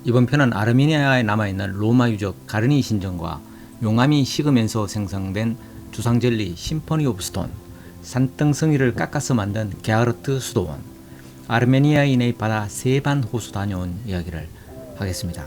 이번 편은 아르메니아에 남아있는 로마 유적 가르니 신전과 용암이 식으면서 생성된 주상젤리 심포니 오브 스톤, 산등성이를 깎아서 만든 게하르트 수도원, 아르메니아인의 바다 세반 호수 다녀온 이야기를 하겠습니다.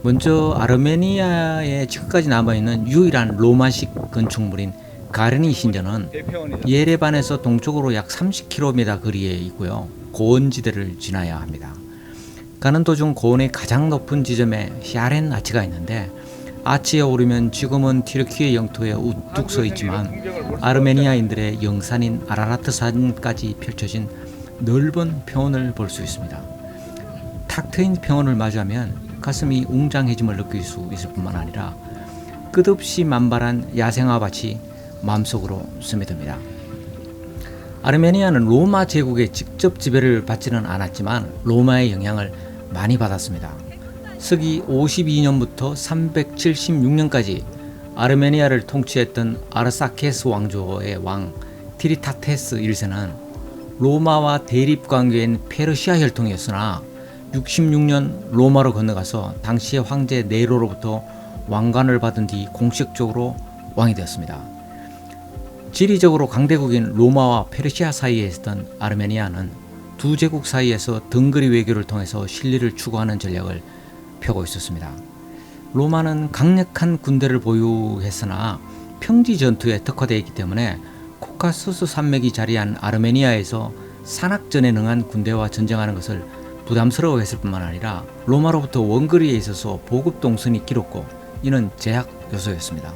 먼저 아르메니아에 지금까지 남아있는 유일한 로마식 건축물인 가르니 신전은 예레반에서 동쪽으로 약 30km 거리에 있고요. 고원지대를 지나야 합니다. 가는 도중 고원의 가장 높은 지점에 히아렌 아치가 있는데, 아치에 오르면 지금은 튀르키예 영토에 우뚝 서 있지만 아르메니아인들의 영산인 아라라트 산까지 펼쳐진 넓은 평원을 볼 수 있습니다. 탁 트인 평원을 마주하면 가슴이 웅장해짐을 느낄 수 있을 뿐만 아니라 끝없이 만발한 야생화밭이 마음속으로 스며듭니다. 아르메니아는 로마 제국의 직접 지배를 받지는 않았지만 로마의 영향을 많이 받았습니다. 서기 52년부터 376년까지 아르메니아를 통치했던 아르사케스 왕조의 왕 티리타테스 1세는 로마와 대립 관계인 페르시아 혈통이었으나 66년 로마로 건너가서 당시의 황제 네로로부터 왕관을 받은 뒤 공식적으로 왕이 되었습니다. 지리적으로 강대국인 로마와 페르시아 사이에 있었던 아르메니아는 두 제국 사이에서 덩거리 외교를 통해서 실리를 추구하는 전략을 펴고 있었습니다. 로마는 강력한 군대를 보유했으나 평지 전투에 특화되어 있기 때문에 코카소스 산맥이 자리한 아르메니아에서 산악전에 능한 군대와 전쟁하는 것을 부담스러워했을 뿐만 아니라 로마로부터 원거리에 있어서 보급 동선이 길었고 이는 제약 요소였습니다.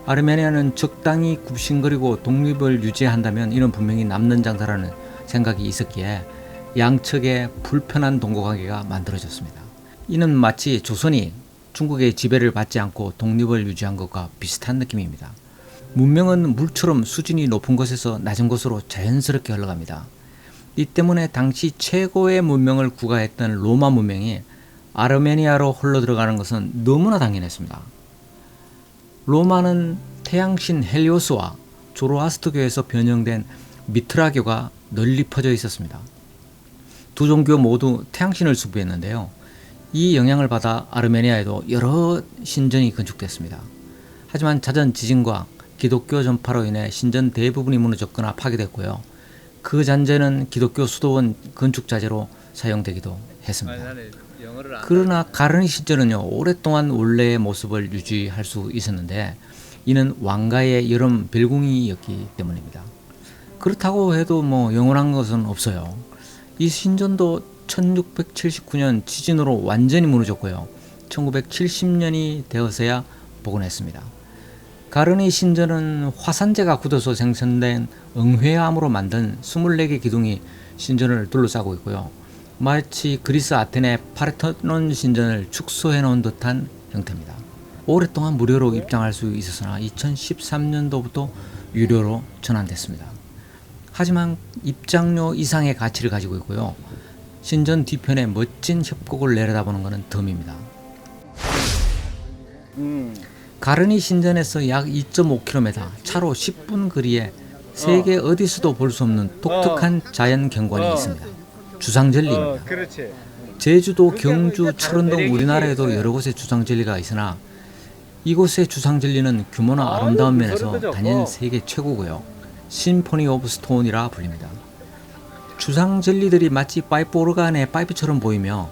아르메니아는 적당히 굽신거리고 독립을 유지한다면 이는 분명히 남는 장사라는 생각이 있었기에 양측의 불편한 동거관계가 만들어졌습니다. 이는 마치 조선이 중국의 지배를 받지 않고 독립을 유지한 것과 비슷한 느낌입니다. 문명은 물처럼 수준이 높은 곳에서 낮은 곳으로 자연스럽게 흘러갑니다. 이 때문에 당시 최고의 문명을 구가했던 로마 문명이 아르메니아로 흘러들어가는 것은 너무나 당연했습니다. 로마는 태양신 헬리오스와 조로아스터교에서 변형된 미트라교가 널리 퍼져 있었습니다. 두 종교 모두 태양신을 숭배했는데요. 이 영향을 받아 아르메니아에도 여러 신전이 건축됐습니다. 하지만 잦은 지진과 기독교 전파로 인해 신전 대부분이 무너졌거나 파괴됐고요. 그 잔재는 기독교 수도원 건축 자재로 사용되기도 했습니다. 그러나 가르니 신전은요, 오랫동안 원래의 모습을 유지할 수 있었는데 이는 왕가의 여름 별궁이었기 때문입니다. 그렇다고 해도 영원한 것은 없어요. 이 신전도 1679년 지진으로 완전히 무너졌고요. 1970년이 되어서야 복원했습니다. 가르니 신전은 화산재가 굳어서 생성된 응회암으로 만든 24개 기둥이 신전을 둘러싸고 있고요. 마치 그리스 아테네 파르테논 신전을 축소해 놓은 듯한 형태입니다. 오랫동안 무료로 입장할 수 있었으나 2013년도부터 유료로 전환됐습니다. 하지만 입장료 이상의 가치를 가지고 있고요. 신전 뒤편에 멋진 협곡을 내려다보는 것은 덤입니다. 가르니 신전에서 약 2.5km, 차로 10분 거리에 세계 어디서도 볼 수 없는 독특한 자연 경관이 있습니다. 주상절리입니다. 제주도, 경주, 철원 등 우리나라에도 여러 곳에 주상절리가 있으나 이곳의 주상절리는 규모나 아름다운 면에서 단연 세계 최고고요. 심포니 오브 스톤이라 불립니다. 주상젤리들이 마치 파이프 오르간의 파이프처럼 보이며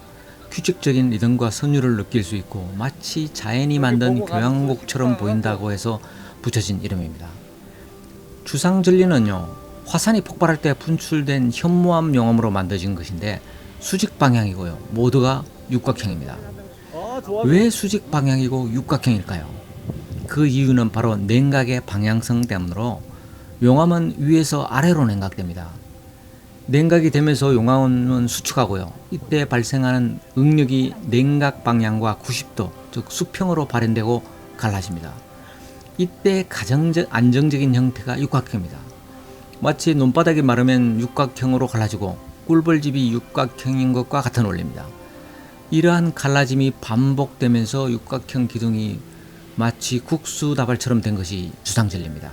규칙적인 리듬과 선율을 느낄 수 있고 마치 자연이 만든 교향곡처럼 보인다고 해서 붙여진 이름입니다. 주상젤리는요, 화산이 폭발할 때 분출된 현무암 용암으로 만들어진 것인데 수직 방향이고요. 모두가 육각형입니다. 왜 수직 방향이고 육각형일까요? 그 이유는 바로 냉각의 방향성 때문으로 용암은 위에서 아래로 냉각됩니다. 냉각이 되면서 용암은 수축하고요. 이때 발생하는 응력이 냉각 방향과 90도, 즉 수평으로 발현되고 갈라집니다. 이때 가장 안정적인 형태가 육각형입니다. 마치 논바닥이 마르면 육각형으로 갈라지고 꿀벌집이 육각형인 것과 같은 원리입니다. 이러한 갈라짐이 반복되면서 육각형 기둥이 마치 국수 다발처럼 된 것이 주상젤리입니다.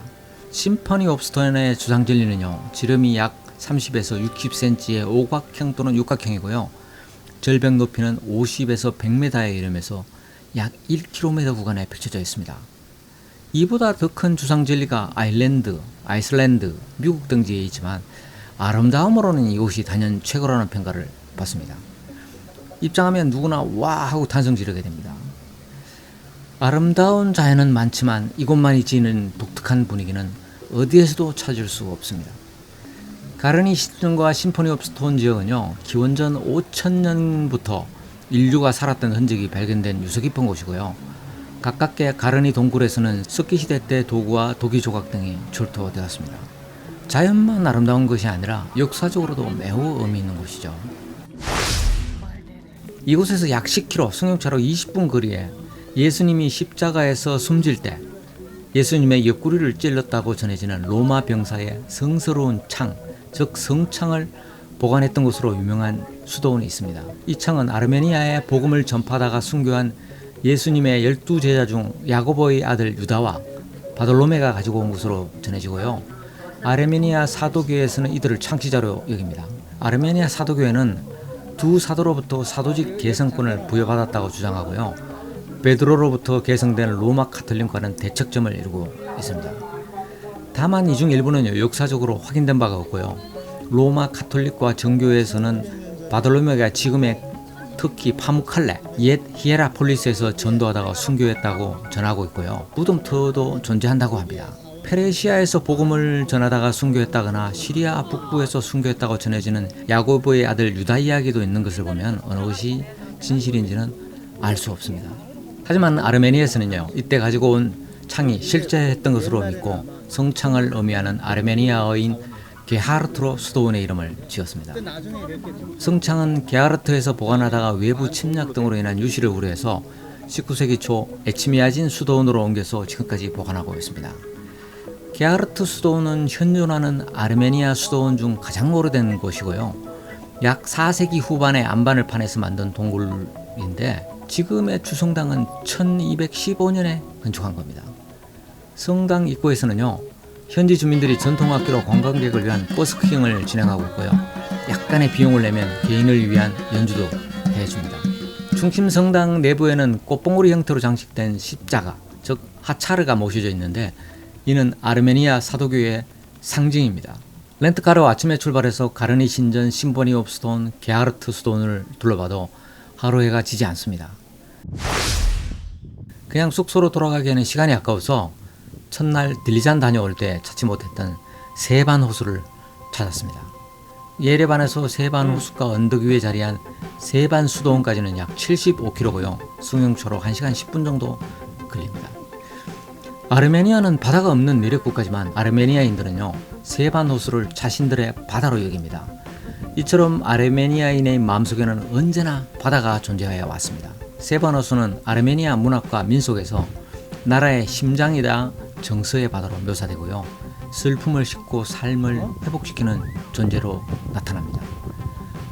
심포니 오브 스톤의 주상젤리는요, 지름이 약 30에서 60cm의 오각형 또는 육각형이고요. 절벽 높이는 50에서 100m에 이르면서 약 1km 구간에 펼쳐져 있습니다. 이보다 더 큰 주상절리가 아이슬란드, 미국 등지에 있지만 아름다움으로는 이곳이 단연 최고라는 평가를 받습니다. 입장하면 누구나 와 하고 탄성 지르게 됩니다. 아름다운 자연은 많지만 이곳만이 지니는 독특한 분위기는 어디에서도 찾을 수 없습니다. 가르니 신전과 심포니 오브 스톤 지역은요, 기원전 5000년부터 인류가 살았던 흔적이 발견된 유서 깊은 곳이고요. 가깝게 가르니 동굴에서는 석기 시대 때 도구와 도기 조각 등이 출토되었습니다. 자연만 아름다운 것이 아니라 역사적으로도 매우 의미 있는 곳이죠. 이곳에서 약 10km, 승용차로 20분 거리에 예수님이 십자가에서 숨질 때 예수님의 옆구리를 찔렀다고 전해지는 로마 병사의 성스러운 창, 즉 성창을 보관했던 곳으로 유명한 수도원이 있습니다. 이 창은 아르메니아에 복음을 전파하다가 순교한 예수님의 12제자 중 야고보의 아들 유다와 바돌로메가 가지고 온 것으로 전해지고요. 아르메니아 사도교회에서는 이들을 창시자로 여깁니다. 아르메니아 사도교회는 두 사도로부터 사도직 계승권을 부여받았다고 주장하고요. 베드로로부터 계승된 로마 카톨릭과는 대척점을 이루고 있습니다. 다만 이 중 일부는 역사적으로 확인된 바가 없고요. 로마 카톨릭과 정교회에서는 바돌로메가 지금의 특히 파무칼레, 옛 히에라폴리스에서 전도하다가 순교했다고 전하고 있고요. 무덤터도 존재한다고 합니다. 페르시아에서 복음을 전하다가 순교했다거나 시리아 북부에서 순교했다고 전해지는 야고보의 아들 유다 이야기도 있는 것을 보면 어느 것이 진실인지는 알 수 없습니다. 하지만 아르메니아에서는요, 이때 가지고 온 창이 실제했던 것으로 믿고 성창을 의미하는 아르메니아어인 게하르트로 수도원의 이름을 지었습니다. 성창은 게하르트에서 보관하다가 외부 침략 등으로 인한 유실을 우려해서 19세기 초 에치미아진 수도원으로 옮겨서 지금까지 보관하고 있습니다. 게하르트 수도원은 현존하는 아르메니아 수도원 중 가장 오래된 곳이고요. 약 4세기 후반에 안반을 파내서 만든 동굴인데 지금의 주성당은 1215년에 건축한 겁니다. 성당 입구에서는요, 현지 주민들이 전통악기로 관광객을 위한 버스킹을 진행하고 있고요. 약간의 비용을 내면 개인을 위한 연주도 해줍니다. 중심 성당 내부에는 꽃봉오리 형태로 장식된 십자가, 즉 하차르가 모셔져 있는데 이는 아르메니아 사도교의 상징입니다. 렌트카로 아침에 출발해서 가르니 신전, 심포니 오브 스톤, 게하르트 수도원을 둘러봐도 하루 해가 지지 않습니다. 그냥 숙소로 돌아가기에는 시간이 아까워서 첫날 딜리잔 다녀올 때 찾지 못했던 세반 호수를 찾았습니다. 예레반에서 세반 호수가 언덕 위에 자리한 세반 수도원까지는 약 75km고요. 승용차로 1시간 10분 정도 걸립니다. 아르메니아는 바다가 없는 내륙 국가지만 아르메니아인들은요, 세반 호수를 자신들의 바다로 여깁니다. 이처럼 아르메니아인의 마음속에는 언제나 바다가 존재해 왔습니다. 세반 호수는 아르메니아 문학과 민속에서 나라의 심장이다 정서의 바다로 묘사되고요. 슬픔을 싣고 삶을 회복시키는 존재로 나타납니다.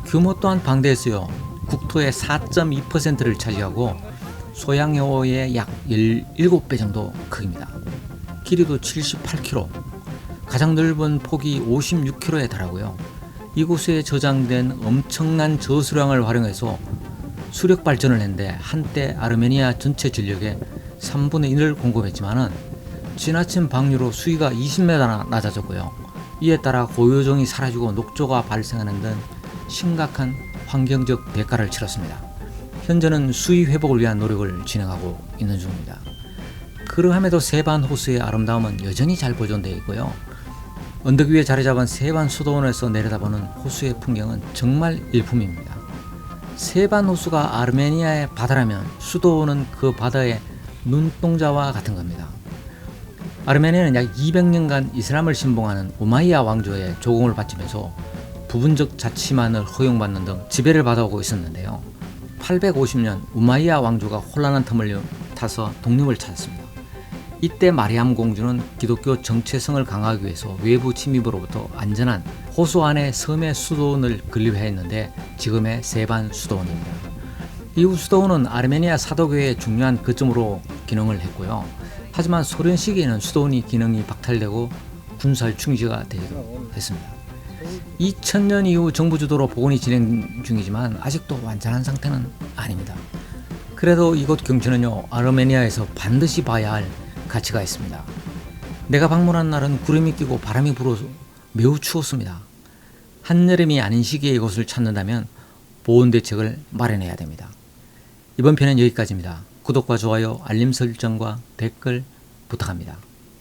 규모 또한 방대해서요, 국토의 4.2%를 차지하고 소양호의 약 17배 정도 크기입니다. 길이도 78km, 가장 넓은 폭이 56km에 달하고요. 이곳에 저장된 엄청난 저수량을 활용해서 수력 발전을 했는데 한때 아르메니아 전체 전력의 3분의 1을 공급했지만은 지나친 방류로 수위가 20m나 낮아졌고요. 이에 따라 고요종이 사라지고 녹조가 발생하는 등 심각한 환경적 대가를 치렀습니다. 현재는 수위 회복을 위한 노력을 진행하고 있는 중입니다. 그러함에도 세반 호수의 아름다움은 여전히 잘 보존되어 있고요. 언덕 위에 자리 잡은 세반 수도원에서 내려다보는 호수의 풍경은 정말 일품입니다. 세반 호수가 아르메니아의 바다라면 수도원은 그 바다의 눈동자와 같은 겁니다. 아르메니아는 약 200년간 이슬람을 신봉하는 우마이야 왕조의 조공을 바치면서 부분적 자치만을 허용받는 등 지배를 받아오고 있었는데요. 850년 우마이야 왕조가 혼란한 틈을 타서 독립을 찾았습니다. 이때 마리암 공주는 기독교 정체성을 강화하기 위해서 외부 침입으로부터 안전한 호수 안의 섬의 수도원을 건립했는데 지금의 세반 수도원입니다. 이후 수도원은 아르메니아 사도교회의 중요한 거점으로 기능을 했고요. 하지만 소련 시기에는 수도원이 기능이 박탈되고 군살 충지가 되기도 했습니다. 2000년 이후 정부 주도로 복원이 진행 중이지만 아직도 완전한 상태는 아닙니다. 그래도 이곳 경치는요, 아르메니아에서 반드시 봐야 할 가치가 있습니다. 내가 방문한 날은 구름이 끼고 바람이 불어서 매우 추웠습니다. 한여름이 아닌 시기에 이곳을 찾는다면 보온 대책을 마련해야 됩니다. 이번 편은 여기까지입니다. 구독과 좋아요, 알림 설정과 댓글 부탁합니다.